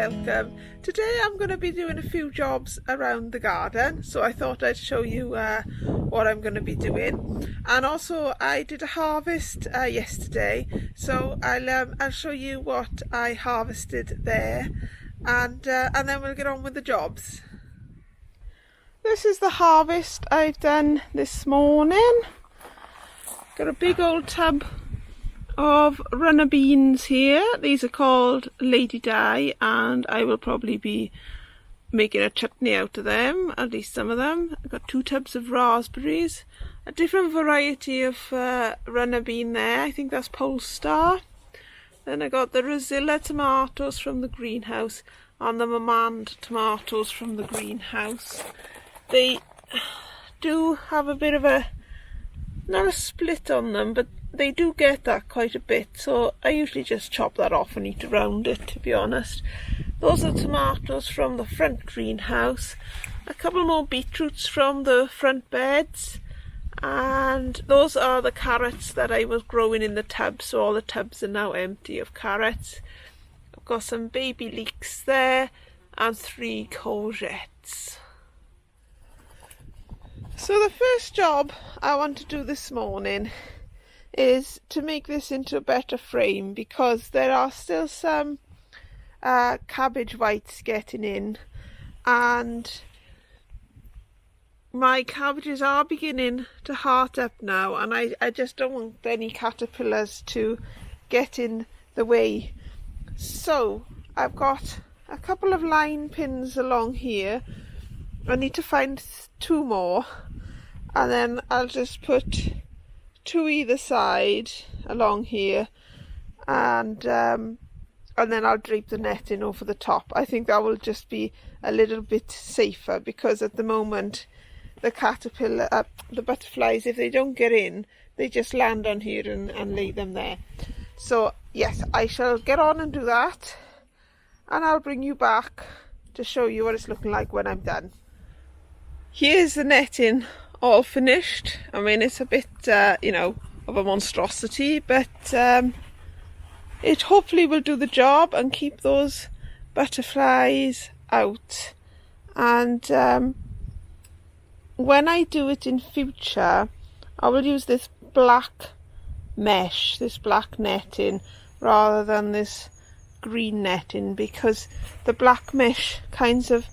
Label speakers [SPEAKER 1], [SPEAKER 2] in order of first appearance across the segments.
[SPEAKER 1] welcome. Today I'm going to be doing a few jobs around the garden, so I thought I'd show you what I'm going to be doing. And also I did a harvest yesterday, so I'll show you what I harvested there, and then we'll get on with the jobs. This is the harvest I've done this morning. Got a big old tub of runner beans here. These are called Lady Di, and I will probably be making a chutney out of them, at least some of them. I've got 2 tubs of raspberries, a different variety of runner bean there. I think that's Polestar. Then I got the Rosilla tomatoes from the greenhouse and the Mamand tomatoes from the greenhouse. They do have a bit of a, not a split on them, but they do get that quite a bit, so I usually just chop that off and eat around it, to be honest. Those are tomatoes from the front greenhouse, a couple more beetroots from the front beds, and those are the carrots that I was growing in the tubs, so all the tubs are now empty of carrots. I've got some baby leeks there and 3 courgettes. So the first job I want to do this morning is to make this into a better frame, because there are still some cabbage whites getting in, and my cabbages are beginning to heart up now, and I just don't want any caterpillars to get in the way. So I've got a couple of line pins along here. I need to find 2 more, and then I'll just put 2 either side along here, and then I'll drape the netting over the top. I think that will just be a little bit safer, because at the moment the the butterflies, if they don't get in, they just land on here and lay them there. So yes, I shall get on and do that, and I'll bring you back to show you what it's looking like when I'm done. Here's the netting all finished. I mean, it's a bit of a monstrosity, but it hopefully will do the job and keep those butterflies out. And when I do it in future, I will use this black mesh, this black netting, rather than this green netting, because the black mesh kinds of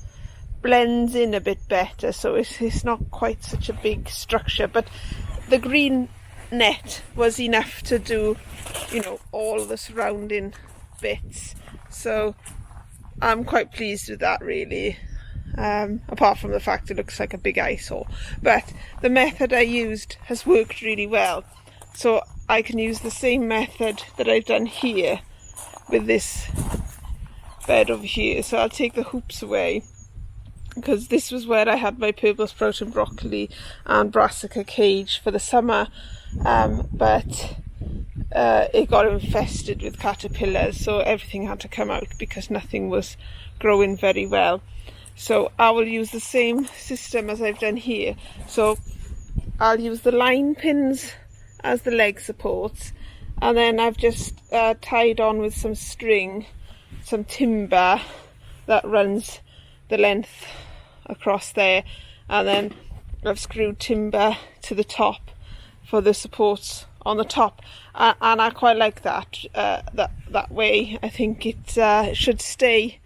[SPEAKER 1] blends in a bit better, so it's not quite such a big structure. But the green net was enough to do, all the surrounding bits, so I'm quite pleased with that, really, apart from the fact it looks like a big eyesore. But the method I used has worked really well, so I can use the same method that I've done here with this bed over here. So I'll take the hoops away, because this was where I had my purple sprout and broccoli and brassica cage for the summer, but it got infested with caterpillars, so everything had to come out because nothing was growing very well. So I will use the same system as I've done here. So I'll use the line pins as the leg supports, and then I've just tied on with some string, some timber that runs the length across there, and then I've screwed timber to the top for the supports on the top, and I quite like that that way. I think it should stay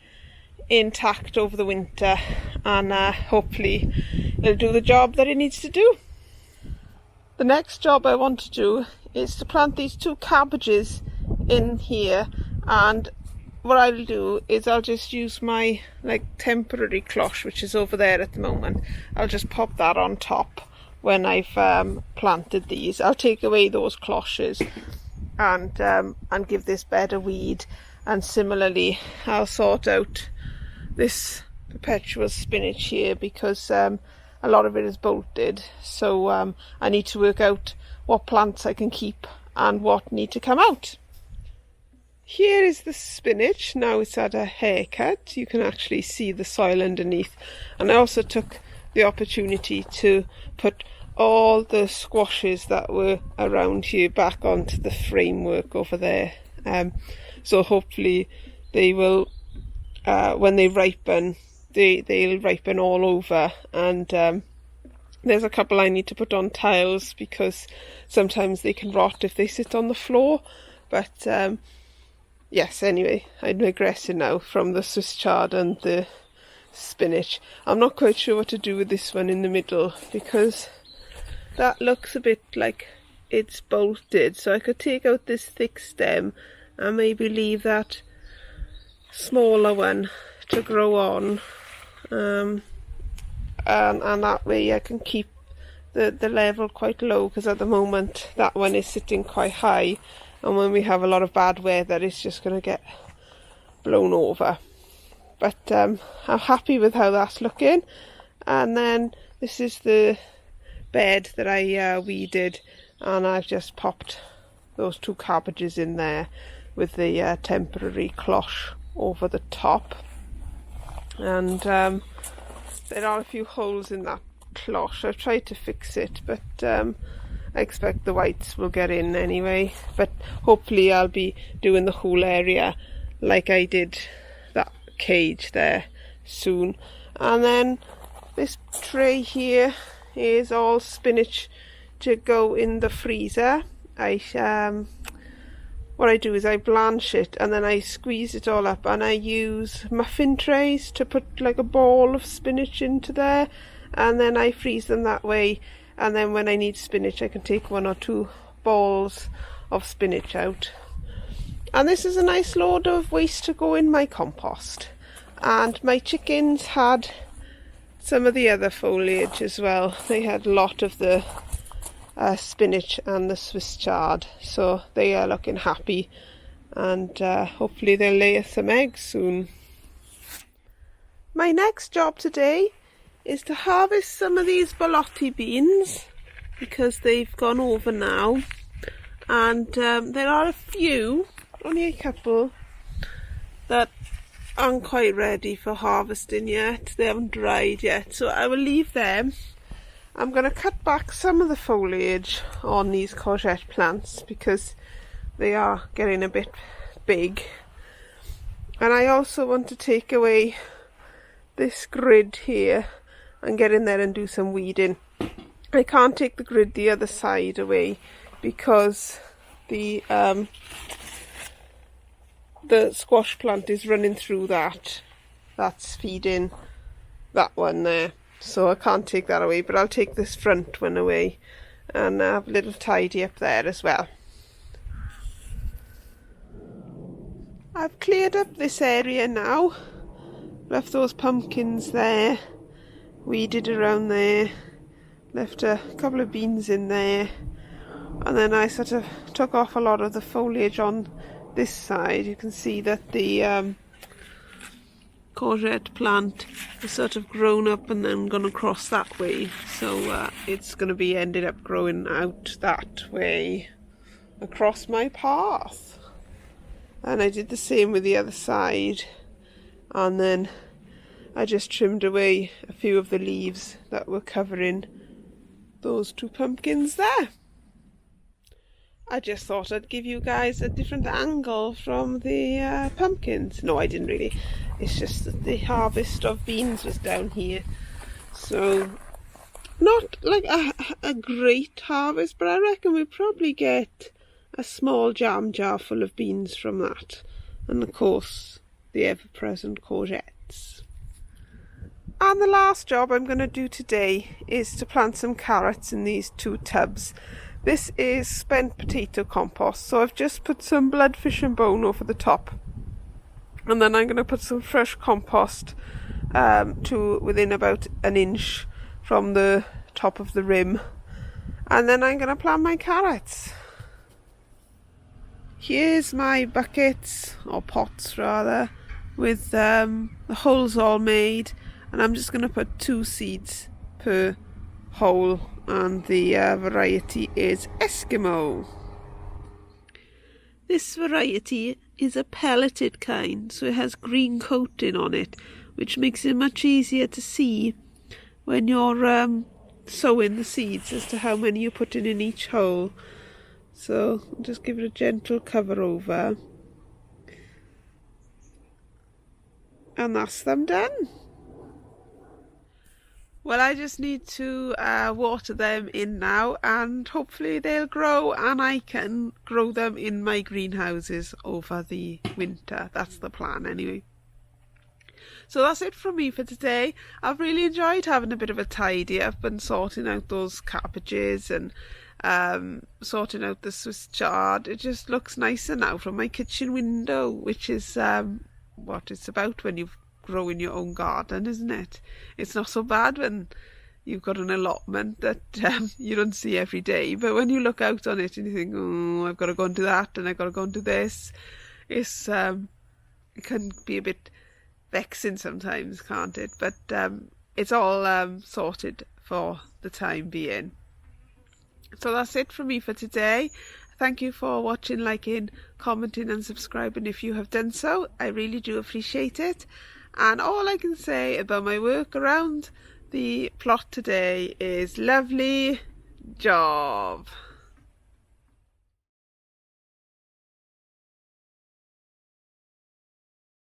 [SPEAKER 1] intact over the winter, and hopefully it'll do the job that it needs to do. The next job I want to do is to plant these 2 cabbages in here, and what I'll do is I'll just use my temporary cloche, which is over there at the moment. I'll just pop that on top when I've planted these. I'll take away those cloches and give this bed a weed, and similarly I'll sort out this perpetual spinach here, because a lot of it is bolted, so I need to work out what plants I can keep and what need to come out. Here is the spinach. Now it's had a haircut. You can actually see the soil underneath. And I also took the opportunity to put all the squashes that were around here back onto the framework over there. So hopefully they will when they ripen, they'll ripen all over, and there's a couple I need to put on tiles because sometimes they can rot if they sit on the floor. But yes, anyway, I'm digressing now from the Swiss chard and the spinach. I'm not quite sure what to do with this one in the middle because that looks a bit like it's bolted. So I could take out this thick stem and maybe leave that smaller one to grow on. And that way I can keep the level quite low, because at the moment that one is sitting quite high, and when we have a lot of bad weather it's just going to get blown over. But I'm happy with how that's looking. And then this is the bed that I weeded, and I've just popped those 2 cabbages in there with the temporary cloche over the top. And there are a few holes in that cloche. I've tried to fix it, but I expect the whites will get in anyway. But hopefully I'll be doing the whole area like I did that cage there soon. And then this tray here is all spinach to go in the freezer. What I do is I blanch it and then I squeeze it all up, and I use muffin trays to put like a ball of spinach into there, and then I freeze them that way, and then when I need spinach I can take 1 or 2 balls of spinach out. And this is a nice load of waste to go in my compost. And my chickens had some of the other foliage as well. They had a lot of the spinach and the Swiss chard, so they are looking happy, and hopefully they'll lay us some eggs soon. My next job today is to harvest some of these borlotti beans because they've gone over now, and there are a few, only a couple, that aren't quite ready for harvesting yet. They haven't dried yet, so I will leave them. I'm going to cut back some of the foliage on these courgette plants because they are getting a bit big. And I also want to take away this grid here and get in there and do some weeding. I can't take the grid the other side away because the squash plant is running through that. That's feeding that one there. So I can't take that away, but I'll take this front one away and have a little tidy up there as well. I've cleared up this area now, left those pumpkins there, weeded around there, left a couple of beans in there, and then I sort of took off a lot of the foliage on this side. You can see that the courgette plant is sort of grown up and then gone across that way, so it's going to be ended up growing out that way across my path. And I did the same with the other side, and then I just trimmed away a few of the leaves that were covering those 2 pumpkins there. I just thought I'd give you guys a different angle from the pumpkins. No, I didn't really. It's just that the harvest of beans was down here. So, not like a great harvest, but I reckon we'll probably get a small jam jar full of beans from that. And of course, the ever-present courgettes. And the last job I'm going to do today is to plant some carrots in these 2 tubs. This is spent potato compost, so I've just put some bloodfish and bone over the top, and then I'm going to put some fresh compost to within about 1 inch from the top of the rim, and then I'm going to plant my carrots. Here's my buckets, or pots rather, with the holes all made, and I'm just going to put 2 seeds per hole, and the variety is Eskimo. This variety is a pelleted kind, so it has green coating on it, which makes it much easier to see when you're sowing the seeds as to how many you're putting in each hole. So I'll just give it a gentle cover over. And that's them done. Well, I just need to water them in now, and hopefully they'll grow and I can grow them in my greenhouses over the winter. That's the plan anyway. So that's it from me for today. I've really enjoyed having a bit of a tidy. I've been sorting out those cabbages and sorting out the Swiss chard. It just looks nicer now from my kitchen window, which is what it's about when you've grow in your own garden, isn't it? It's not so bad when you've got an allotment that you don't see every day, but when you look out on it and you think, oh, I've got to go into that and I've got to go into this, it's it can be a bit vexing sometimes, can't it? But it's all sorted for the time being. So that's it from me for today. Thank you for watching, liking, commenting and subscribing if you have done so. I really do appreciate it. And all I can say about my work around the plot today is lovely job.